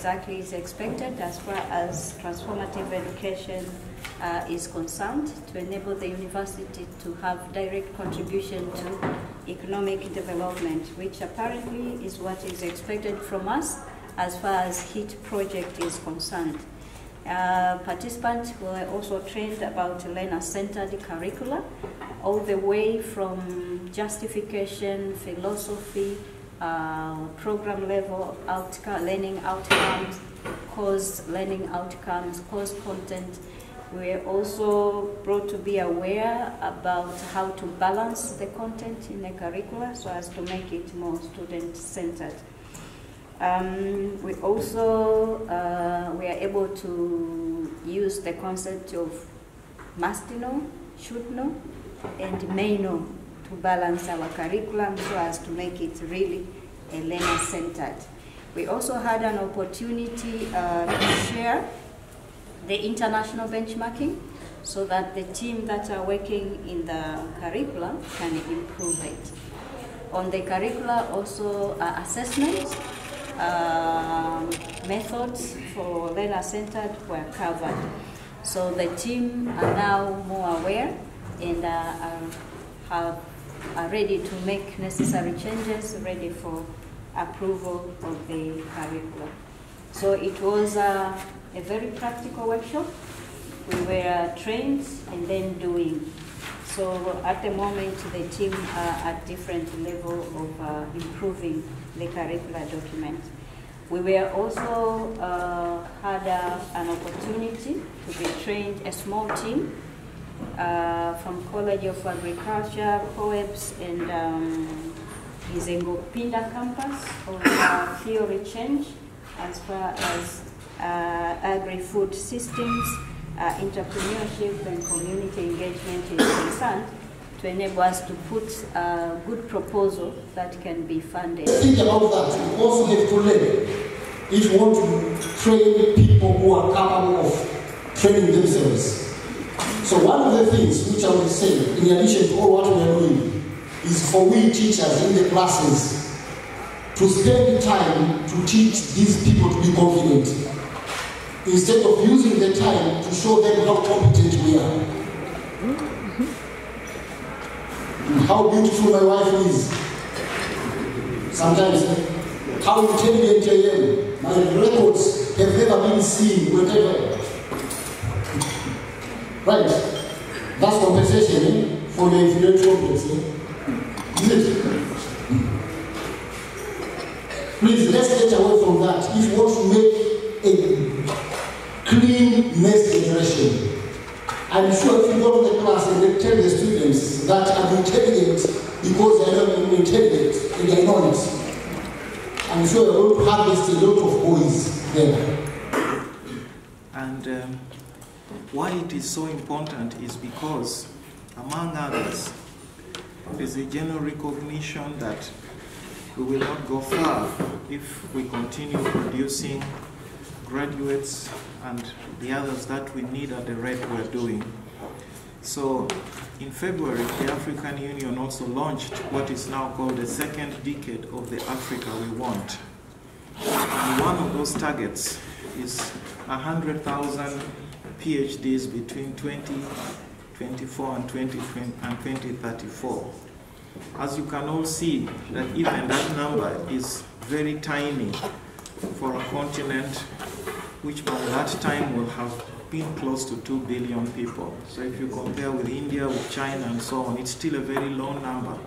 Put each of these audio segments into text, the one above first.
exactly is expected as far as transformative education is concerned, to enable the university to have direct contribution to economic development, which apparently is what is expected from us as far as HIT project is concerned. Participants were also trained about learner-centered curricula, all the way from justification, philosophy, program level learning outcomes, course learning outcomes, course content. We were also brought to be aware about how to balance the content in the curricula so as to make it more student-centered. We also we are able to use the concept of must know, should know, and may know to balance our curriculum so as to make it really a learner-centered. We also had an opportunity to share the international benchmarking so that the team that are working in the curriculum can improve it. On the curricula also assessments, methods for learner-centered were covered. So the team are now more aware and are ready to make necessary changes, ready for approval of the curriculum. So it was a very practical workshop. We were trained and then doing. So at the moment, the team are at different level of improving the curricular document. We were also had an opportunity to be trained, a small team from College of Agriculture, COEBS, and Izengo Pinda campus on theory change as far as agri-food systems, entrepreneurship and community engagement is concerned, to enable us to put a good proposal that can be funded. Think about that. You also have to learn if you want to train people who are capable of training themselves. So one of the things which I would say, in addition to all what we are doing, is for we teachers in the classes to spend time to teach these people to be confident, instead of using the time to show them how competent we are. And how beautiful my wife is. Sometimes, how intelligent I am. My records have never been seen, whatever. Right. That's compensation for the influential complex. Isn't it? Please, let's get away from that. If you want to make a clean next generation, I'm sure if you go to the class and they tell the students that I'm intelligent because I am intelligent and I know it, I'm sure you're going to harvest a lot of boys there. And why it is so important is because, among others, there's a general recognition that we will not go far if we continue producing graduates and the others that we need at the rate we're doing. So in February, the African Union also launched what is now called the second decade of the Africa we want. And one of those targets is 100,000 PhDs between 2024 and 2034. As you can all see, that even that number is very tiny for a continent which by that time will have been close to 2 billion people. So if you compare with India, with China and so on, it's still a very low number.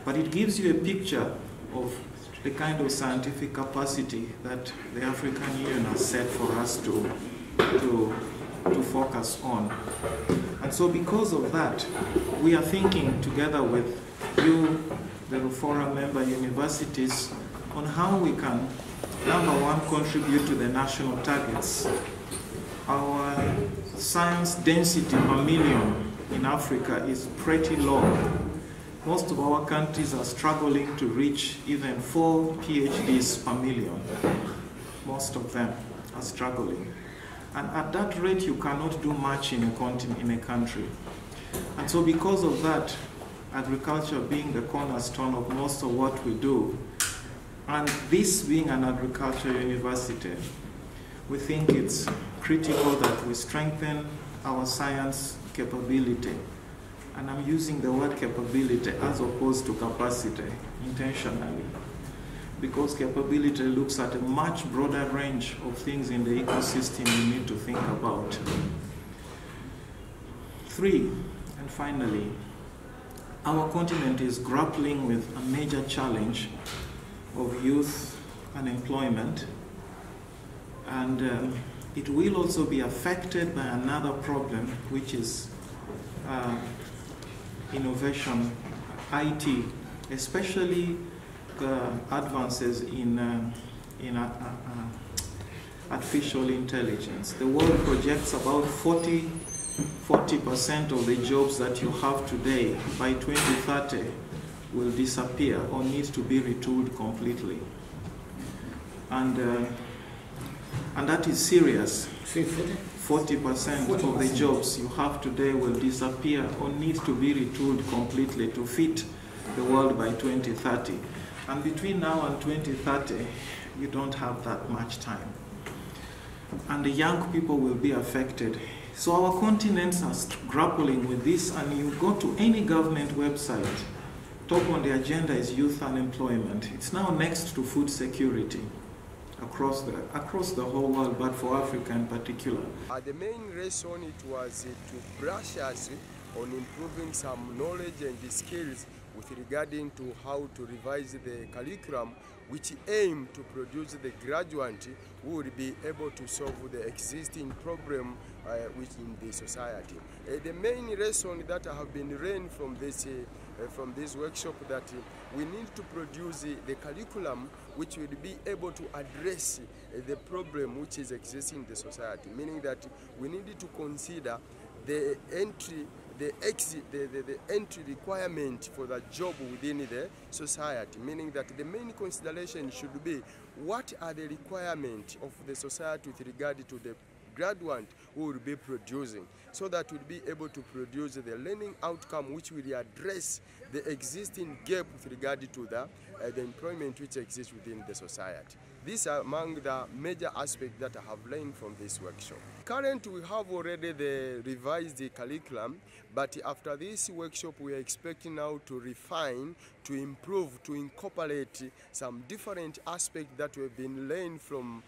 But it gives you a picture of the kind of scientific capacity that the African Union has set for us to focus on. And so because of that, we are thinking together with you, the RUFORUM member universities, on how we can, number one, contribute to the national targets. Our science density per million in Africa is pretty low. Most of our countries are struggling to reach even 4 PhDs per million. Most of them are struggling. And at that rate, you cannot do much in a country. And so because of that, agriculture being the cornerstone of most of what we do, and this being an agriculture university, we think it's critical that we strengthen our science capability. And I'm using the word capability as opposed to capacity intentionally, because capability looks at a much broader range of things in the ecosystem you need to think about. 3, and finally, our continent is grappling with a major challenge of youth unemployment, and it will also be affected by another problem, which is innovation, IT, especially the advances in artificial intelligence. The world projects about 40% of the jobs that you have today by 2030 will disappear or need to be retooled completely. And that is serious. 40% of the jobs you have today will disappear or need to be retooled completely to fit the world by 2030. And between now and 2030, you don't have that much time. And the young people will be affected. So our continents are grappling with this, and you go to any government website, top on the agenda is youth unemployment. It's now next to food security across the whole world, but for Africa in particular. The main reason it was to brush us on improving some knowledge and skills with regarding to how to revise the curriculum, which aim to produce the graduate who will be able to solve the existing problem within the society. The main lesson that I have been learned from this workshop that we need to produce the curriculum which will be able to address the problem which is existing in the society, meaning that we need to consider the entry requirement for the job within the society, meaning that the main consideration should be what are the requirements of the society with regard to the graduate who will be producing, so that we'll be able to produce the learning outcome which will address the existing gap with regard to the employment which exists within the society. These are among the major aspects that I have learned from this workshop. Currently, we have already the revised curriculum, but after this workshop, we are expecting now to refine, to improve, to incorporate some different aspects that we've been learned from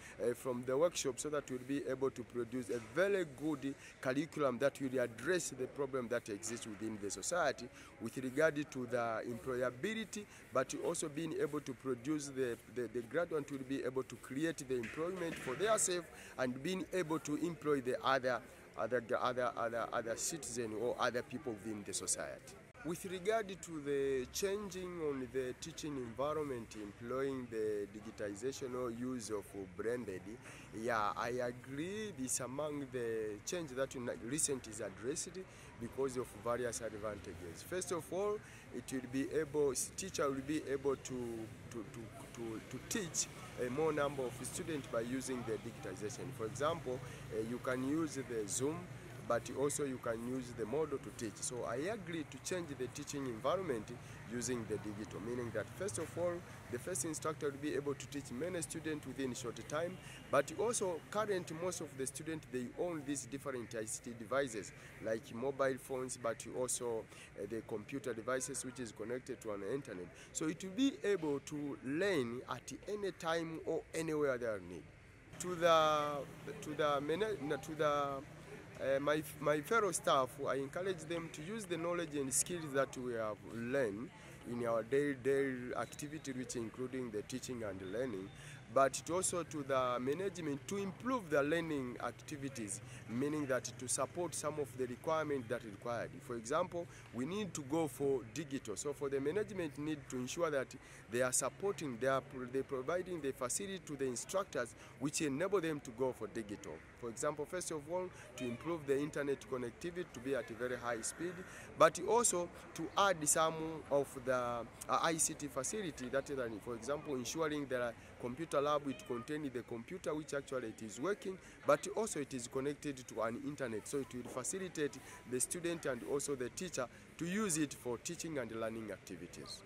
the workshop, so that we'll be able to produce a very good curriculum that will address the problem that exists within the society with regard to the employability, but also being able to produce the graduate will be able to create the employment for themselves and being able to employ the other citizens or other people within the society. With regard to the changing on the teaching environment, employing the digitization or use of blended, yeah, I agree this among the change that recently is addressed because of various advantages. First of all, it will be able, teacher will be able to teach a more number of students by using the digitization. For example, you can use the Zoom, but also you can use the model to teach. So I agree to change the teaching environment using the digital, meaning that first of all, the first instructor will be able to teach many students within a short time, but also currently most of the students, they own these different ICT devices like mobile phones, but also the computer devices which is connected to an internet. So it will be able to learn at any time or anywhere they are needed. My fellow staff, I encourage them to use the knowledge and skills that we have learned in our daily activity, which including the teaching and learning, but also to the management to improve the learning activities, meaning that to support some of the requirements that are required. For example, we need to go for digital. So for the management need to ensure that they are supporting, they're providing the facility to the instructors which enable them to go for digital. For example, first of all, to improve the internet connectivity to be at a very high speed, but also to add some of the ICT facility, that is, for example, ensuring the computer lab which contains the computer which actually it is working, but also it is connected to an internet, so it will facilitate the student and also the teacher to use it for teaching and learning activities.